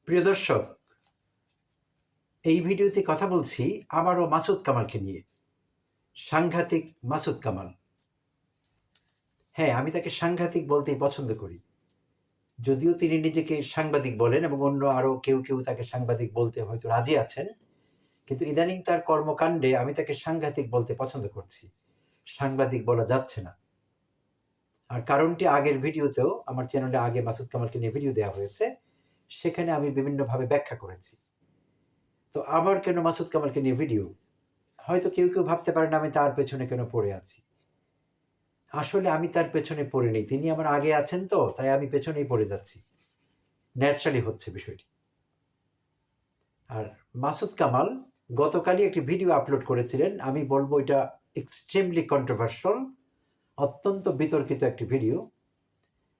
প্রিয় দর্শক, এই ভিডিওতে কথা বলছি আবারও মাসুদ কামালকে নিয়ে। সাংঘাতিক মাসুদ কামাল। হ্যাঁ, আমি তাকে সাংঘাতিক বলতেই পছন্দ করি, যদিও তিনি নিজেকে সাংবাদিক বলেন এবং অন্য আরও কেউ কেউ তাকে সাংবাদিক বলতে হয়তো রাজি আছেন, কিন্তু ইদানিং তার কর্মকাণ্ডে আমি তাকে সাংঘাতিক বলতে পছন্দ করছি। সাংবাদিক বলা যাচ্ছে না। আর কারণটি আগের ভিডিওতেও আমার চ্যানেলে আগে মাসুদ কামালকে নিয়ে ভিডিও দেওয়া হয়েছে, সেখানে আমি বিভিন্নভাবে ব্যাখ্যা করেছি। তো আবার কেন মাসুদ কামালকে নিয়ে ভিডিও? হয়তো কেউ কেউ ভাবতে পারেন আমি তার পেছনে কেন পড়ে আছি। আসলে আমি তার পেছনে পড়ে নেই, তিনি আমার আগে আছেন, তো তাই আমি পেছনেই পড়ে যাচ্ছি। ন্যাচারালি হচ্ছে বিষয়টি। আর মাসুদ কামাল গতকালই একটি ভিডিও আপলোড করেছিলেন, আমি বলবো এটা এক্সট্রিমলি কন্ট্রোভার্সিয়াল, অত্যন্ত বিতর্কিত একটি ভিডিও।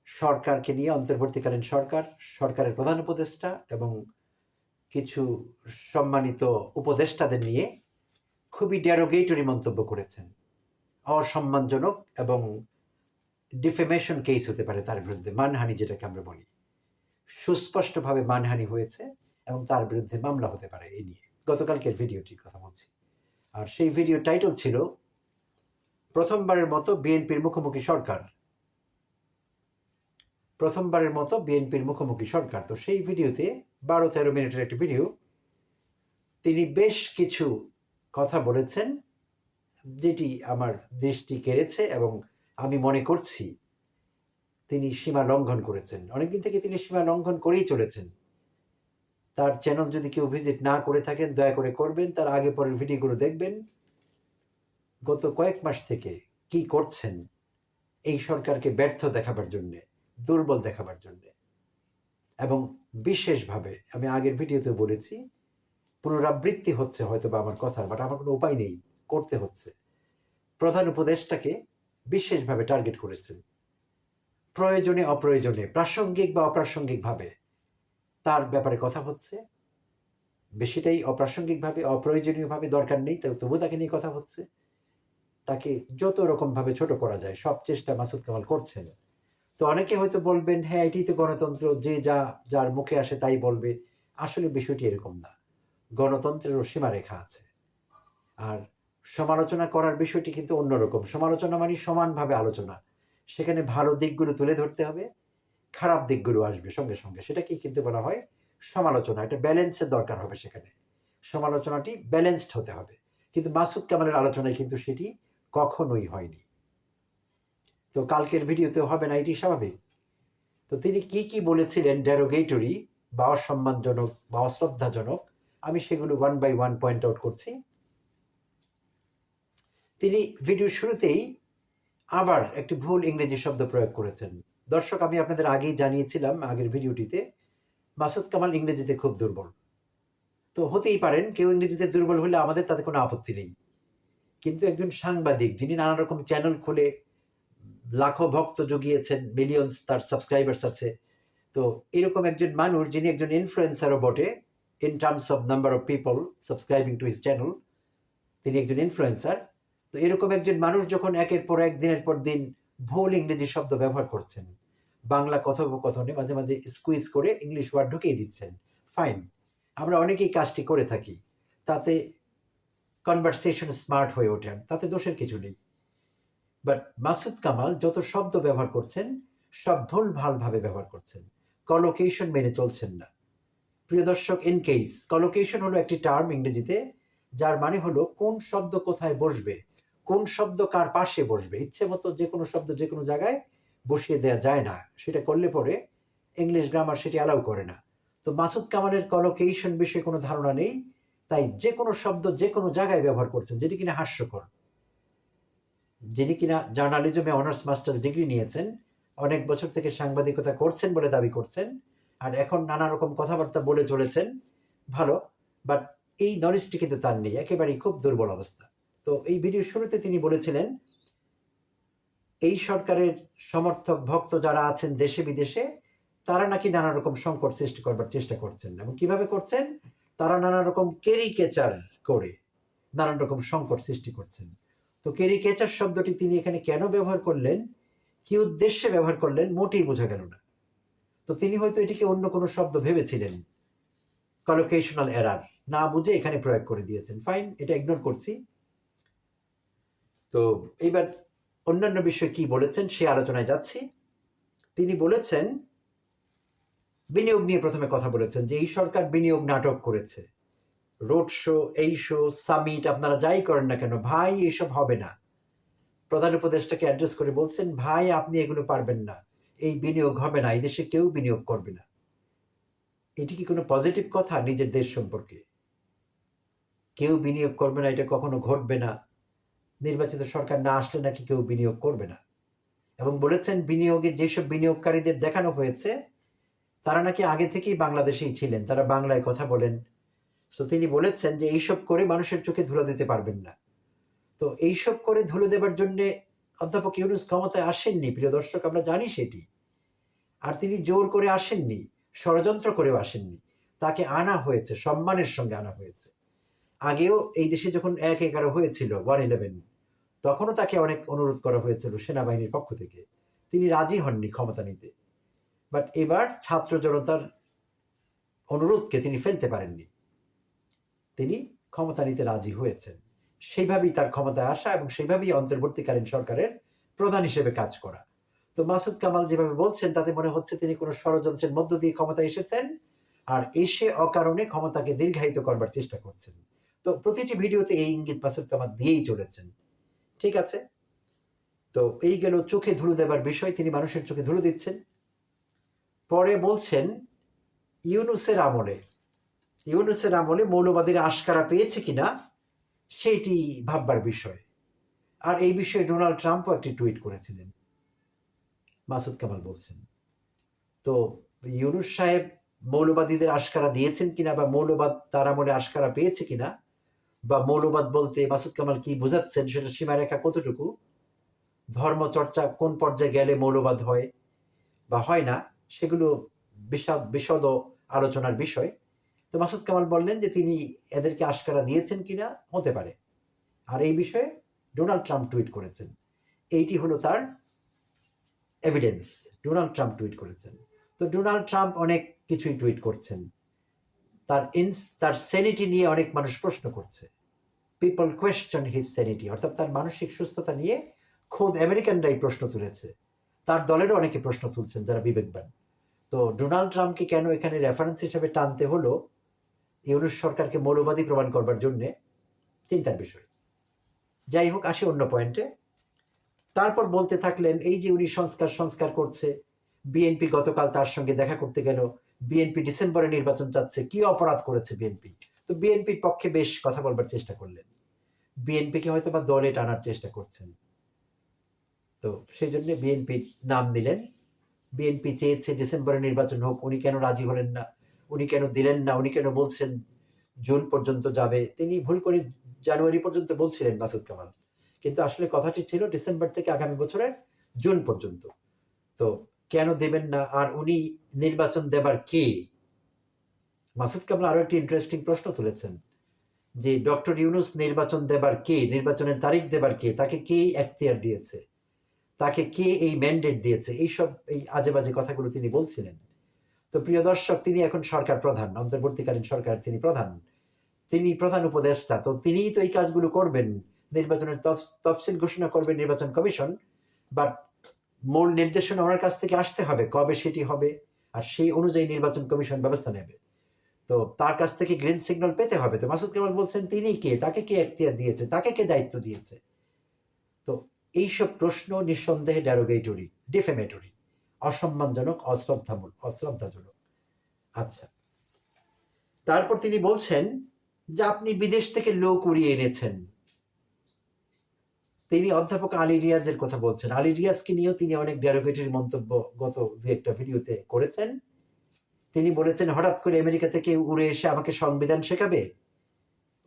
সরকারকে নিয়ে, অন্তর্বর্তীকালীন সরকার, সরকারের প্রধান উপদেষ্টা এবং কিছু সম্মানিত উপদেষ্টাদের নিয়ে খুবই ডেরোগেটরি মন্তব্য করেছেন। অসম্মানজনক এবং ডিফেমেশন কেস হতে পারে তার বিরুদ্ধে, মানহানি যেটাকে আমরা বলি। সুস্পষ্টভাবে মানহানি হয়েছে এবং তার বিরুদ্ধে মামলা হতে পারে এই নিয়ে। গতকালকের ভিডিওটির কথা বলছি। আর সেই ভিডিও টাইটেল ছিল প্রথমবারের মতো বিএনপির মুখোমুখি সরকার। প্রথমবারের মতো বিএনপির মুখোমুখি সরকার। তো সেই ভিডিওতে 12-13 মিনিটের একটি ভিডিও, তিনি বেশ কিছু কথা বলেছেন যেটি আমার দৃষ্টি কেড়েছে এবং আমি মনে করছি তিনি সীমা লঙ্ঘন করেছেন। অনেকদিন থেকে তিনি সীমা লঙ্ঘন করেই চলেছেন। তার চ্যানেল যদি কেউ ভিজিট না করে থাকেন দয়া করে করবেন, তার আগে পরের ভিডিওগুলো দেখবেন। গত কয়েক মাস থেকে কি করছেন এই সরকারকে ব্যর্থ দেখাবার জন্যে, দুর্বল দেখাবার জন্যে। এবং বিশেষভাবে আমি আগের ভিডিওতে বলেছি, পুনরাবৃত্তি হচ্ছে হয়তো বা আমার কথার, বাট আমার কোনো উপায় নেই, করতে হচ্ছে। প্রধান উপদেষ্টাকে বিশেষভাবে টার্গেট করেছেন, প্রয়োজনে অপ্রয়োজনে, প্রাসঙ্গিক বা অপ্রাসঙ্গিকভাবে তার ব্যাপারে কথা হচ্ছে। বেশিটাই অপ্রাসঙ্গিকভাবে, অপ্রয়োজনীয়ভাবে, দরকার নেই, তবু তাকে নিয়ে কথা হচ্ছে। তাকে যত রকমভাবে ছোট করা যায় সব চেষ্টা মাসুদ কামাল করছেন। তো অনেকে হয়তো বলবেন, হ্যাঁ এটি তো গণতন্ত্র, যে যা যার মুখে আসে তাই বলবে। আসলে বিষয়টি এরকম না, গণতন্ত্রেরও সীমারেখা আছে। আর সমালোচনা করার বিষয়টি কিন্তু অন্যরকম। সমালোচনা মানে সমানভাবে আলোচনা, সেখানে ভালো দিকগুলো তুলে ধরতে হবে, খারাপ দিকগুলো আসবে সঙ্গে সঙ্গে, সেটাকেই কিন্তু বলা হয় সমালোচনা। একটা ব্যালেন্সের দরকার হবে সেখানে, সমালোচনাটি ব্যালেন্সড হতে হবে। কিন্তু মাসুদ কামালের আলোচনায় কিন্তু সেটি কখনোই হয়নি। তো কালকের ভিডিওতেও হবে না, এটি স্বাভাবিক। তো তিনি কি কি বলেছিলেন ডেরোগেটরি বা অসম্মানজনক বা অশ্রদ্ধাজনক, আমি সেগুলো one by one point out করছি। তিনি ভিডিওর শুরুতেই আবার একটি ভুল ইংরেজি শব্দ প্রয়োগ করেছেন। দর্শক, আমি আপনাদের আগেই জানিয়েছিলাম আগের ভিডিওটিতে, মাসুদ কামাল ইংরেজিতে খুব দুর্বল। তো হতেই পারেন কেউ ইংরেজিতে দুর্বল হলে আমাদের তাতে কোনো আপত্তি নেই, কিন্তু একজন সাংবাদিক যিনি নানা রকম চ্যানেল খুলে লাখো ভক্ত জুগিয়েছেন, মিলিয়ন্স তার সাবস্ক্রাইবার্স আছে, তো এরকম একজন মানুষ যিনি একজন ইনফ্লুয়েন্সারও বটে, in terms of number of people subscribing to his channel, তিনি একজন ইনফ্লুয়েন্সার। তো এরকম একজন মানুষ যখন একের পর এক, দিনের পর দিন ভুল ইংরেজি শব্দ ব্যবহার করছেন, বাংলা কথোপকথনে মাঝে মাঝে স্কুইজ করে ইংলিশ ওয়ার্ড ঢুকিয়ে দিচ্ছেন, ফাইন, আমরা অনেকেই কাজটি করে থাকি, তাতে কনভারসেশন স্মার্ট হয়ে ওঠেন, তাতে দোষের কিছু নেই। বাট মাসুদ কামাল যত শব্দ ব্যবহার করছেন সব ভুল ভালভাবে ব্যবহার করছেন, কলোকেশন মেনে চলছেন না। প্রিয় দর্শক, ইন কেস, কলোকেশন হলো একটি টার্ম ইংরেজিতে, যার মানে হলো কোন শব্দ কোথায় বসবে, কোন শব্দ কার পাশে বসবে। ইচ্ছে মতো যে কোনো শব্দ যে কোনো জায়গায় বসিয়ে দেওয়া যায় না, সেটা করলে পরে ইংলিশ গ্রামার সেটি অ্যালাউ করে না। তো মাসুদ কামালের কলোকেশন বিষয়ে কোনো ধারণা নেই, তাই যে কোনো শব্দ যে কোনো জায়গায় ব্যবহার করছেন, যেটি কিনা হাস্যকর। যিনি কিনা জার্নালিজমে অনার্স মাস্টার্স ডিগ্রি নিয়েছেন, অনেক বছর থেকে সাংবাদিকতা করছেন বলে দাবি করছেন, আর এখন নানা রকম কথাবার্তা বলে চলেছেন, ভালো, বাট এই নলেজটি কিন্তু তার নেই, একেবারেই খুব দুর্বল অবস্থা। তো এই ভিডিওর শুরুতে তিনি বলেছিলেন, এই সরকারের সমর্থক ভক্ত যারা আছেন দেশে বিদেশে, তারা নাকি নানা রকম সংকট সৃষ্টি করবার চেষ্টা করছেন, এবং কিভাবে করছেন, তারা নানা রকম ক্যারিকেচার করে নানান রকম সংকট সৃষ্টি করছেন। তো ক্যারিকেচার শব্দটি তিনি এখানে কেন ব্যবহার করলেন, কি উদ্দেশ্যে ব্যবহার করলেন, মোটেই বোঝা গেল না। তো তিনি হয়তো এটিকে অন্য কোনো শব্দ ভেবেছিলেন, কলোকেশনাল এরার, না বুঝে এখানে প্রয়োগ করে দিয়েছেন। ফাইন, এটা ইগনোর করছি। তো এইবার অন্যান্য বিষয় কি বলেছেন সে আলোচনায় যাচ্ছি। তিনি বলেছেন, বিনিয়োগ নিয়ে প্রথমে কথা বলেছেন যে এই সরকার বিনিয়োগ নাটক করেছে, রোড শো, এই শো, সামিট, আপনারা যাই করেন না কেন ভাই এসব হবে না। প্রধান উপদেষ্টাকে অ্যাড্রেস করে বলছেন, ভাই আপনি এগুলো পারবেন না, এই বিনিয়োগ হবে না, এই দেশে কেউ বিনিয়োগ করবে না। এটি কি কোনো পজিটিভ কথা নিজের দেশ সম্পর্কে? কেউ বিনিয়োগ করবে না, এটা কখনো ঘটবে না, নির্বাচিত সরকার না আসলে নাকি কেউ বিনিয়োগ করবে না। এবং বলেছেন বিনিয়োগে যেসব বিনিয়োগকারীদের দেখানো হয়েছে তারা নাকি আগে থেকেই বাংলাদেশেই ছিলেন, তারা বাংলায় কথা বলেন। তো তিনি বলেছেন যে এইসব করে মানুষের চোখে ধুলো দিতে পারবেন না। তো এইসব করে ধুলো দেবার জন্য অধ্যাপক ইউনূস ক্ষমতায় আসেননি, প্রিয় দর্শক, আমরা জানি সেটি। আর তিনি জোর করে আসেননি, ষড়যন্ত্র করেও আসেননি, তাকে আনা হয়েছে, সম্মানের সঙ্গে আনা হয়েছে। আগেও এই দেশে যখন ১/১১ হয়েছিল 1/11, তখনও তাকে অনেক অনুরোধ করা হয়েছিল সেনাবাহিনীর পক্ষ থেকে, তিনি রাজি হননি ক্ষমতা নিতে। বাট এবার ছাত্র জনতার অনুরোধকে তিনি ফেলতে পারেননি, তিনি ক্ষমতা নিতে রাজি হয়েছেন। সেইভাবেই তার ক্ষমতায় আসা এবং সেইভাবেই অন্তর্বর্তীকালীন সরকারের প্রধান হিসেবে কাজ করা। তো মাসুদ কামাল যেভাবে বলছেন তাতে মনে হচ্ছে তিনি কোনো ষড়যন্ত্রের মধ্য দিয়ে ক্ষমতায় এসেছেন, আর এসে অকারণে ক্ষমতাকে দীর্ঘায়িত করবার চেষ্টা করছেন। তো প্রতিটি ভিডিওতে এই ইঙ্গিত মাসুদ কামাল দিয়েই চলেছেন। ঠিক আছে, তো এই গেল চোখে ধুলো দেবার বিষয়, তিনি মানুষের চোখে ধুলো দিচ্ছেন। পরে বলছেন ইউনূসের আমলে মৌলবাদীরা আশকারা পেয়েছে কিনা সেটি ভাববার বিষয়। আর এই বিষয়ে ডোনাল্ড ট্রাম্পও একটি টুইট করেছিলেন, মাসুদ কামাল বলছেন। তো ইউনূস সাহেব মৌলবাদীদের আশকারা দিয়েছেন কিনা, বা মৌলবাদ তার আমলে আশকারা পেয়েছে কিনা, বা মৌলবাদ বলতে মাসুদ কামাল কি বোঝাচ্ছেন সেটা সীমারেখা কতটুকু, ধর্মচর্চা কোন পর্যায়ে গেলে মৌলবাদ হয় বা হয় না, সেগুলো বিশদ আলোচনার বিষয়। তো মাসুদ কামাল বললেন যে তিনি এদেরকে আশকারা দিয়েছেন কিনা হতে পারে। আর এই বিষয়ে ডোনাল্ড ট্রাম্প টুইট করেছেন, এইটি হলো তার এভিডেন্স। ডোনাল্ড ট্রাম্প টুইট করেছেন। তো ডোনাল্ড ট্রাম্প অনেক কিছুই টুইট করছেন, তার সেনিটি নিয়ে অনেক মানুষ প্রশ্ন করছে। পিপল কোয়েশ্চন হিজ সেনিটি, অর্থাৎ তার মানসিক সুস্থতা নিয়ে খোদ আমেরিকানরাই প্রশ্ন তুলেছে, তার দলেরও অনেকে প্রশ্ন তুলছেন যারা বিবেকবান। তো ডোনাল্ড ট্রাম্পকে কেন এখানে রেফারেন্স হিসেবে টানতে হলো ইউনূস সরকারকে মৌলবাদী প্রমাণ করবার জন্য, চিন্তার বিষয়। যাই হোক, আসি অন্য পয়েন্টে। তারপর বলতে থাকলেন এই যে উনি সংস্কার করছে, বিএনপি গতকাল তার সঙ্গে দেখা করতে গেল, বিএনপি ডিসেম্বরে নির্বাচন চাচ্ছে, কি অপরাধ করেছে বিএনপি। তো বিএনপির পক্ষে বেশ কথা বলবার চেষ্টা করলেন, বিএনপিকে হয়তো বা দলে টানার চেষ্টা করছেন। তো সেই জন্য বিএনপির নাম দিলেন। বিএনপি চেয়েছে ডিসেম্বরে নির্বাচন হোক, উনি কেন রাজি হলেন না, উনি কেন দিলেন না, উনি কেন বলছেন জুন পর্যন্ত যাবে। তিনি ভুল করে জানুয়ারি পর্যন্ত বলছিলেন মাসুদ কামাল, কিন্তু আসলে কথাটি ছিল ডিসেম্বর থেকে আগামী বছরের জুন পর্যন্ত। তো কেন দেবেন না, আর উনি নির্বাচন দেবার কে? মাসুদ কামাল আরো একটি ইন্টারেস্টিং প্রশ্ন তুলেছেন যে ডক্টর ইউনূস নির্বাচন দেবার কে, নির্বাচনের তারিখ দেবার কে, তাকে কে এখতিয়ার দিয়েছে, তাকে কে এই ম্যান্ডেট দিয়েছে, এইসব এই আজে বাজে কথাগুলো তিনি বলছিলেন। তো প্রিয় দর্শক, তিনি এখন সরকার প্রধান, অন্তর্বর্তীকালীন সরকার তিনি প্রধান, তিনি প্রধান উপদেষ্টা, তো তিনিই তো এই কাজগুলো করবেন, নির্বাচনের তফসিল ঘোষণা করবেন নির্বাচন কমিশন, বাট মূল নির্দেশনা ওনার কাছ থেকে আসতে হবে কবে সেটি হবে, আর সেই অনুযায়ী নির্বাচন কমিশন ব্যবস্থা নেবে। তো তার কাছ থেকে গ্রিন সিগন্যাল পেতে হবে। তো মাসুদ কামাল বলছেন তিনি কে, তাকে কে এখতিয়ার দিয়েছে, তাকে কে দায়িত্ব দিয়েছে। তো এইসব প্রশ্ন নিঃসন্দেহে ডেরোগেটরি, ডিফেমেটরি, অসম্মানজনক, অশ্রদ্ধাজনক। আচ্ছা, তারপর তিনি বলছেন যে আপনি বিদেশ থেকে লোক উড়িয়ে এনেছেন। তিনি অধ্যাপক আলী রিয়াজের কথা বলছেন। আলী রিয়াজকে নিয়েও তিনি অনেক ডেরোগেটরি মন্তব্য গত দু একটা ভিডিওতে করেছেন। তিনি বলেছেন হঠাৎ করে আমেরিকা থেকে উড়ে এসে আমাকে সংবিধান শেখাবে,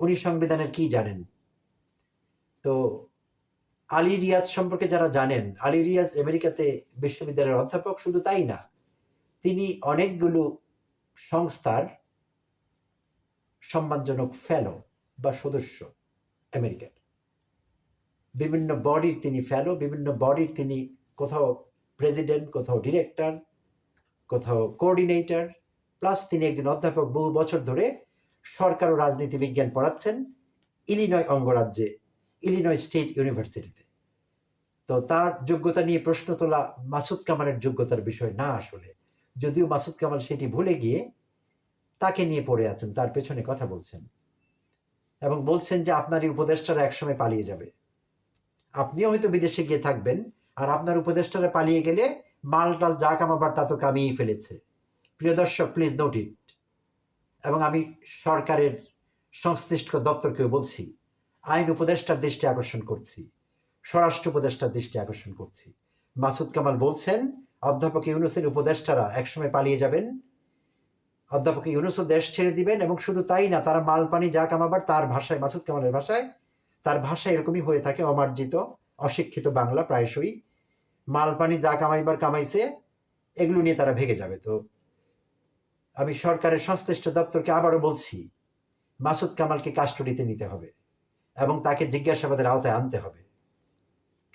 উনি সংবিধানের কি জানেন। তো আলী রিয়াজ সম্পর্কে যারা জানেন, আলী রিয়াজ আমেরিকাতে বিশ্ববিদ্যালয়ের অধ্যাপক, শুধু তাই না, তিনি অনেকগুলো সংস্থার সম্মানজনক ফেলো বা সদস্য, আমেরিকার বিভিন্ন বডির তিনি ফেলো, বিভিন্ন বডির তিনি কোথাও প্রেসিডেন্ট, কোথাও ডিরেক্টর, কোথাও কোঅর্ডিনেটর, প্লাস তিনি একজন অধ্যাপক, বহু বছর ধরে সরকার ও রাজনীতি বিজ্ঞান পড়াচ্ছেন ইলিনয় অঙ্গরাজ্যে, ইলিনয় স্টেট ইউনিভার্সিটিতে। তো তার যোগ্যতা নিয়ে প্রশ্ন তোলা মাসুদ কামালের যোগ্যতার বিষয় না আসলে, যদিও মাসুদ কামাল সেটি ভুলে গিয়ে তাকে নিয়ে পড়ে আছেন, তার পেছনে কথা বলছেন এবং বলছেন যে আপনারই উপদেষ্টারা একসময় পালিয়ে যাবে, আপনিও হয়তো বিদেশে গিয়ে থাকবেন, আর আপনার উপদেষ্টারা পালিয়ে গেলে মাল টাল যা কামাবার তা তো কামিয়েই ফেলেছে। প্রিয় দর্শক, প্লিজ নোট ইট। এবং আমি সরকারের সংশ্লিষ্ট দপ্তরকেও বলছি, আইন উপদেষ্টার দৃষ্টি আকর্ষণ করছি, স্বরাষ্ট্র উপদেষ্টার দৃষ্টি আকর্ষণ করছি। মাসুদ কামাল বলছেন অধ্যাপক ইউনূসের উপদেষ্টারা একসময় পালিয়ে যাবেন, অধ্যাপক ইউনূসও দেশ ছেড়ে দিবেন, এবং শুধু তাই না, তারা মাল পানি যা কামাবার, তার ভাষায়, মাসুদ কামালের ভাষায়, তার ভাষায় এরকমই হয়ে থাকে, অমার্জিত অশিক্ষিত বাংলা প্রায়শই, মাল পানি যা কামাইবার কামাইছে, এগুলো নিয়ে তারা ভেগে যাবে। তো আমি সরকারের সংশ্লিষ্ট দপ্তরকে আবারও বলছি, মাসুদ কামালকে কাস্টডিতে নিতে হবে এবং তাকে জিজ্ঞাসাবাদের আওতায় আনতে হবে,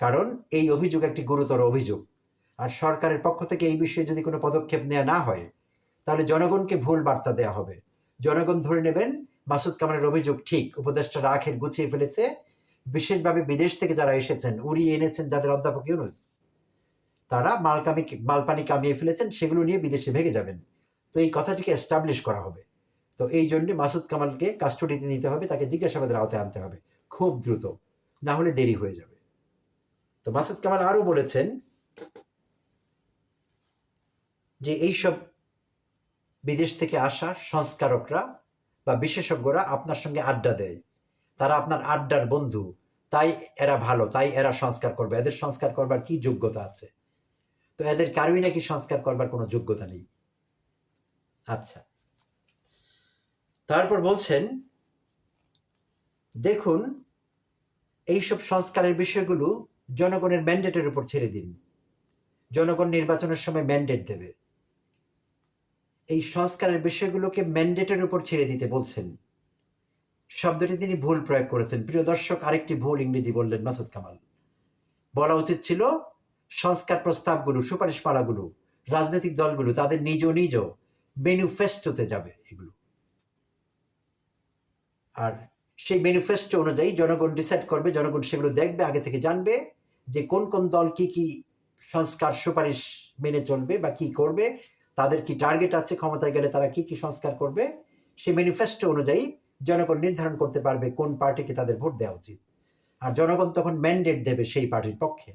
কারণ এই অভিযোগ একটি গুরুতর অভিযোগ। আর সরকারের পক্ষ থেকে এই বিষয়ে যদি কোনো পদক্ষেপ নেওয়া না হয়, তাহলে জনগণকে ভুল বার্তা দেওয়া হবে। জনগণ ধরে নেবেন মাসুদ কামালের অভিযোগ ঠিক, উপদেষ্টারা আখের গুছিয়ে ফেলেছে, বিশেষভাবে বিদেশ থেকে যারা এসেছেন, উড়িয়ে এনেছেন যাদের অধ্যাপক ইউনূস, তারা মালপানি কামিয়ে ফেলেছেন, সেগুলো নিয়ে বিদেশে ভেগে যাবেন। তো এই কথাটিকে এস্টাবলিশ করা হবে। তো এই জন্য মাসুদ কামালকে কাস্টডিতে নিতে হবে, তাকে জিজ্ঞাসাবাদের আওতায় আনতে হবে খুব দ্রুত, না হলে দেরি হয়ে যাবে। তো মাসুদ কামাল আরো বলেছেন যে এইসব বিদেশ থেকে আসা সংস্কারকরা বা বিশেষজ্ঞরা আপনার সঙ্গে আড্ডা দেয়, তারা আপনার আড্ডার বন্ধু, তাই এরা ভালো, তাই এরা সংস্কার করবে, এদের সংস্কার করবার কি যোগ্যতা আছে? তো এদের কারোই নাকি সংস্কার করবার কোনো যোগ্যতা নেই। আচ্ছা, তারপর বলছেন দেখুন, এইসব সংস্কারের বিষয়গুলো জনগণের ম্যান্ডেটের উপর ছেড়ে দিন, জনগণ নির্বাচনের সময় ম্যান্ডেট দেবে। এই সংস্কারের বিষয়গুলোকে ম্যান্ডেটের উপর ছেড়ে দিতে বলছেন, শব্দটি তিনি ভুল প্রয়োগ করেছেন। প্রিয় দর্শক, আরেকটি ভুল ইংরেজি বললেন মাসুদ কামাল। বলা উচিত ছিল সংস্কার প্রস্তাবগুলো, সুপারিশমালাগুলো রাজনৈতিক দলগুলো তাদের নিজ নিজ ম্যানিফেস্টোতে যাবে এগুলো, আর সেই ম্যানিফেস্টো অনুযায়ী জনগণ ডিসাইড করবে, জনগণ সেগুলো দেখবে, আগে থেকে জানবে যে কোন কোন দল কি কি সংস্কার সুপারিশ মেনে চলবে বা কি করবে, তাদের কি টার্গেট আছে, ক্ষমতায় গেলে তারা কি কি সংস্কার করবে। সেই ম্যানিফেস্টো অনুযায়ী জনগণ নির্ধারণ করতে পারবে কোন পার্টিকে তাদের ভোট দেওয়া উচিত, আর জনগণ তখন ম্যান্ডেট দেবে সেই পার্টির পক্ষে।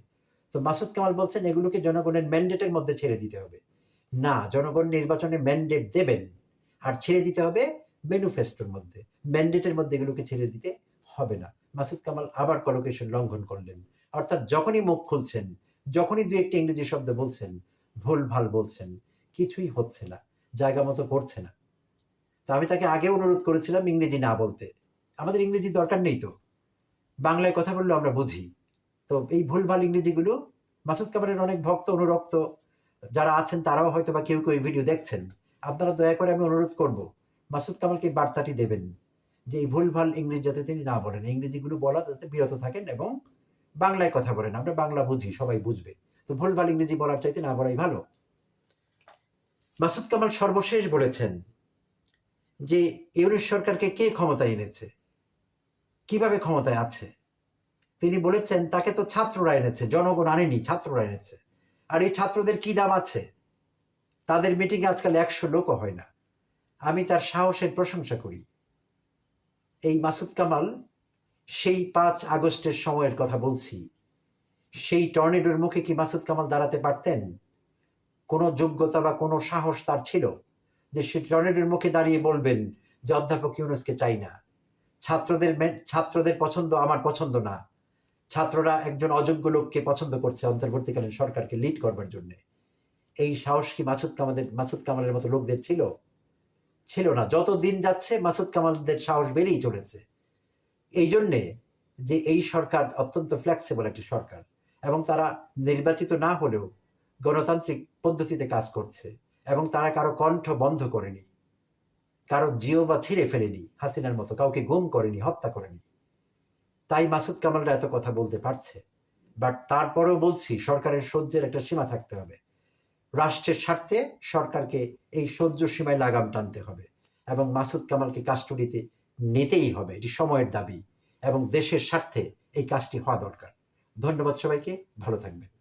তো মাসুদ কামাল বলছেন এগুলোকে জনগণের ম্যান্ডেটের মধ্যে ছেড়ে দিতে হবে। না, জনগণ নির্বাচনে ম্যান্ডেট দেবেন, আর ছেড়ে দিতে হবে ম্যানিফেস্টোর মধ্যে, ম্যান্ডেটের মধ্যে এগুলোকে ছেড়ে দিতে হবে না। মাসুদ কামাল আবার কলোকেশন লঙ্ঘন করলেন, অর্থাৎ যখনই মুখ খুলছেন, যখনই দু একটি ইংরেজি শব্দ বলছেন, ভুল ভাল বলছেন, কিছুই হচ্ছে না, জায়গা মতো পড়ছে না। তো আমি তাকে আগে অনুরোধ করেছিলাম ইংরেজি না বলতে, আমাদের ইংরেজি দরকার নেই, তো বাংলায় কথা বললে আমরা বুঝি। তো এই ভুলভাল ইংরেজিগুলো, মাসুদ কামালের অনেক ভক্ত অনুরক্ত যারা আছেন, তারাও হয়তো বা কেউ কেউ এই ভিডিও দেখছেন, আপনারা দয়া করে আমি অনুরোধ করব মাসুদ কামালকে বার্তাটি দেবেন যে এই ভুলভাল ইংরেজি যাতে তিনি না বলেন, ইংরেজিগুলো বলা যাতে বিরত থাকেন এবং বাংলায় কথা বলেন, আমরা বাংলা বুঝি, সবাই বুঝবে। তো ভুলভাল ইংরেজি বলার চাইতে না বলাই ভালো। মাসুদ কামাল সর্বশেষ বলেছেন যে ইউনূস সরকারকে কে ক্ষমতায় এনেছে, কিভাবে ক্ষমতায় আছে। তিনি বলেছেন তাকে তো ছাত্ররা এনেছে, জনগণ আনেনি, ছাত্ররা এনেছে। আর এই ছাত্রদের কি দাম আছে, তাদের মিটিংয়ে আজকাল 100 লোকও হয় না। আমি তার সাহসের প্রশংসা করি। এই মাসুদ কামাল সেই 5 আগস্টের সময়ের কথা বলছি, সেই টর্নেডোর মুখে কি মাসুদ কামাল দাঁড়াতে পারতেন? কোনো যোগ্যতা বা কোনো সাহস তার ছিল যে সে টর্নেডোর মুখে দাঁড়িয়ে বলবেন যে অধ্যাপক ইউনূসকে চাই না, ছাত্রদের পছন্দ আমার পছন্দ না, ছাত্ররা একজন অযোগ্য লোককে পছন্দ করছে অন্তর্বর্তীকালীন সরকারকে লিড করবার জন্য। এই সাহস কি মাসুদ কামালের মতো লোকদের ছিল? ছিল না। যত দিন যাচ্ছে মাসুদ কামালদের সাহস বেড়েই চলেছে। এই জন্যে যে এই সরকার অত্যন্ত ফ্লেক্সিবল একটি সরকার, এবং তারা নির্বাচিত না হলেও গণতান্ত্রিক পদ্ধতিতে কাজ করছে, এবং তারা কারো কণ্ঠ বন্ধ করেনি, কারো জিও বা ছিঁড়ে ফেলেনি, হাসিনার মতো কাউকে গুম করেনি, হত্যা করেনি। তাই মাসুদ কামালরা এত কথা বলতে পারছে। বাট তারপরেও বলছি, সরকারের সহ্যের একটা সীমা থাকতে হবে। রাষ্ট্রের স্বার্থে সরকারকে এই সহ্য সীমায় লাগাম টানতে হবে এবং মাসুদ কামালকে কাস্টডিতে নিতেই হবে, এটি সময়ের দাবি এবং দেশের স্বার্থে এই কাজটি হওয়া দরকার। ধন্যবাদ সবাইকে, ভালো থাকবেন।